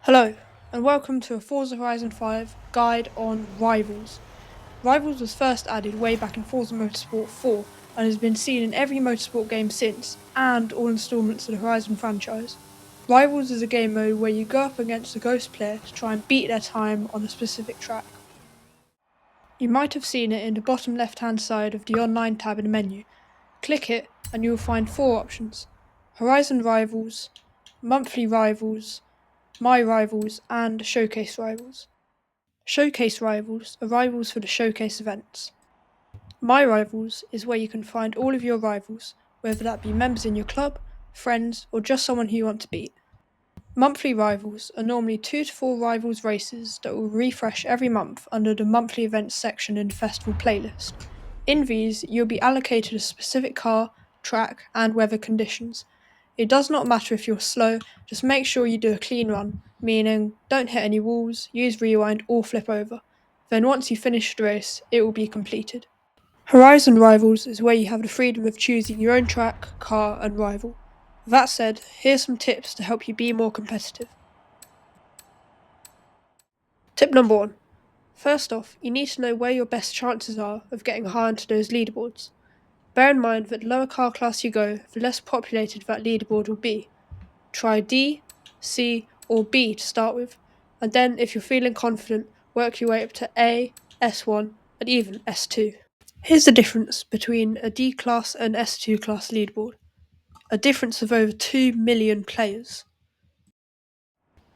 Hello, and welcome to a Forza Horizon 5 guide on Rivals. Rivals was first added way back in Forza Motorsport 4 and has been seen in every motorsport game since, and all installments of the Horizon franchise. Rivals is a game mode where you go up against a ghost player to try and beat their time on a specific track. You might have seen it in the bottom left hand side of the online tab in the menu. Click it and you will find four options: Horizon Rivals, Monthly Rivals, My Rivals, and Showcase Rivals. Showcase Rivals are rivals for the showcase events. My Rivals is where you can find all of your rivals, whether that be members in your club, friends, or just someone who you want to beat. Monthly Rivals are normally 2 to 4 rivals races that will refresh every month under the monthly events section in the festival playlist. In these, you'll be allocated a specific car, track, and weather conditions. It does not matter if you're slow, just make sure you do a clean run, meaning don't hit any walls, use rewind, or flip over. Then once you finish the race, it will be completed. Horizon Rivals is where you have the freedom of choosing your own track, car, and rival. That said, here's some tips to help you be more competitive. Tip number 1. First off, you need to know where your best chances are of getting high onto those leaderboards. Bear in mind that the lower car class you go, the less populated that leaderboard will be. Try D, C, or B to start with, and then, if you're feeling confident, work your way up to A, S1, and even S2. Here's the difference between a D class and S2 class leaderboard: a difference of over 2 million players.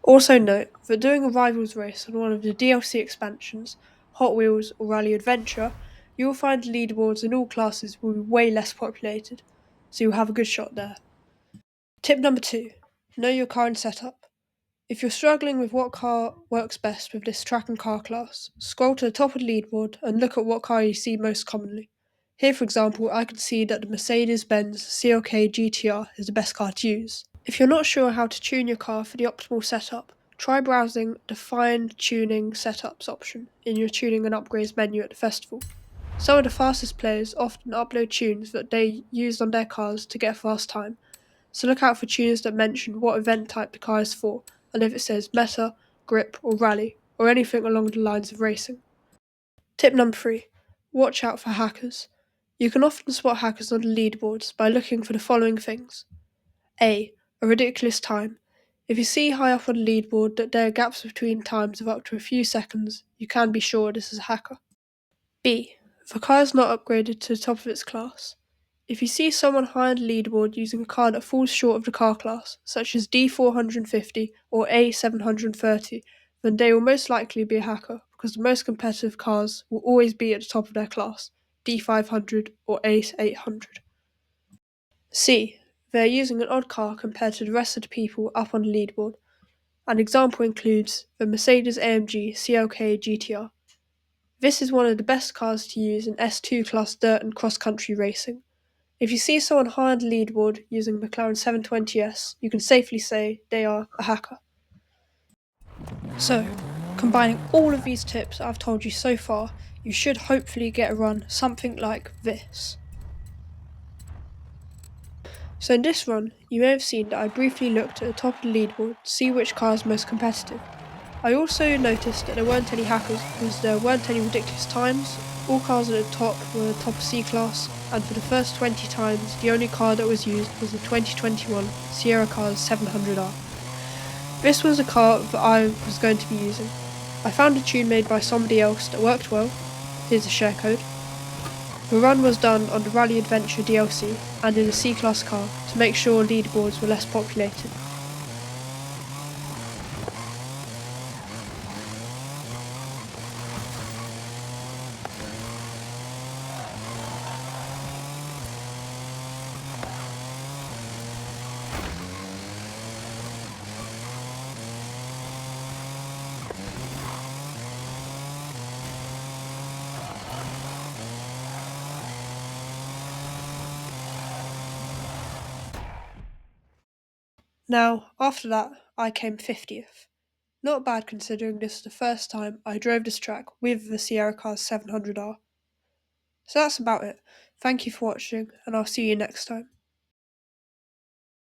Also note that doing a rivals race on one of the DLC expansions, Hot Wheels or Rally Adventure, you will find leaderboards in all classes will be way less populated, so you'll have a good shot there. Tip number 2. Know your car and setup. If you're struggling with what car works best with this track and car class, scroll to the top of the leaderboard and look at what car you see most commonly. Here, for example, I can see that the Mercedes-Benz CLK GTR is the best car to use. If you're not sure how to tune your car for the optimal setup, try browsing the Find Tuning Setups option in your Tuning and Upgrades menu at the festival. Some of the fastest players often upload tunes that they used on their cars to get a fast time, so look out for tunes that mention what event type the car is for, and if it says meta, grip, or rally, or anything along the lines of racing. Tip number 3. Watch out for hackers. You can often spot hackers on the leaderboards by looking for the following things. A. A ridiculous time. If you see high up on the leaderboard that there are gaps between times of up to a few seconds, you can be sure this is a hacker. B. The car is not upgraded to the top of its class. If you see someone high on the leaderboard using a car that falls short of the car class, such as D450 or A730, then they will most likely be a hacker, because the most competitive cars will always be at the top of their class, D500 or A800. C. They are using an odd car compared to the rest of the people up on the leaderboard. An example includes the Mercedes-AMG CLK GTR. This is one of the best cars to use in S2 class dirt and cross-country racing. If you see someone high on the leaderboard using McLaren 720S, you can safely say they are a hacker. So, combining all of these tips I've told you so far, you should hopefully get a run something like this. So in this run, you may have seen that I briefly looked at the top of the leaderboard to see which car is most competitive. I also noticed that there weren't any hackers because there weren't any ridiculous times. All cars at the top were top of C-Class, and for the first 20 times, the only car that was used was the 2021 Sierra Cars 700R. This was a car that I was going to be using. I found a tune made by somebody else that worked well. Here's a share code. The run was done on the Rally Adventure DLC and in a C-Class car to make sure leaderboards were less populated. Now, after that, I came 50th. Not bad considering this is the first time I drove this track with the Sierra Cars 700R. So that's about it. Thank you for watching, and I'll see you next time.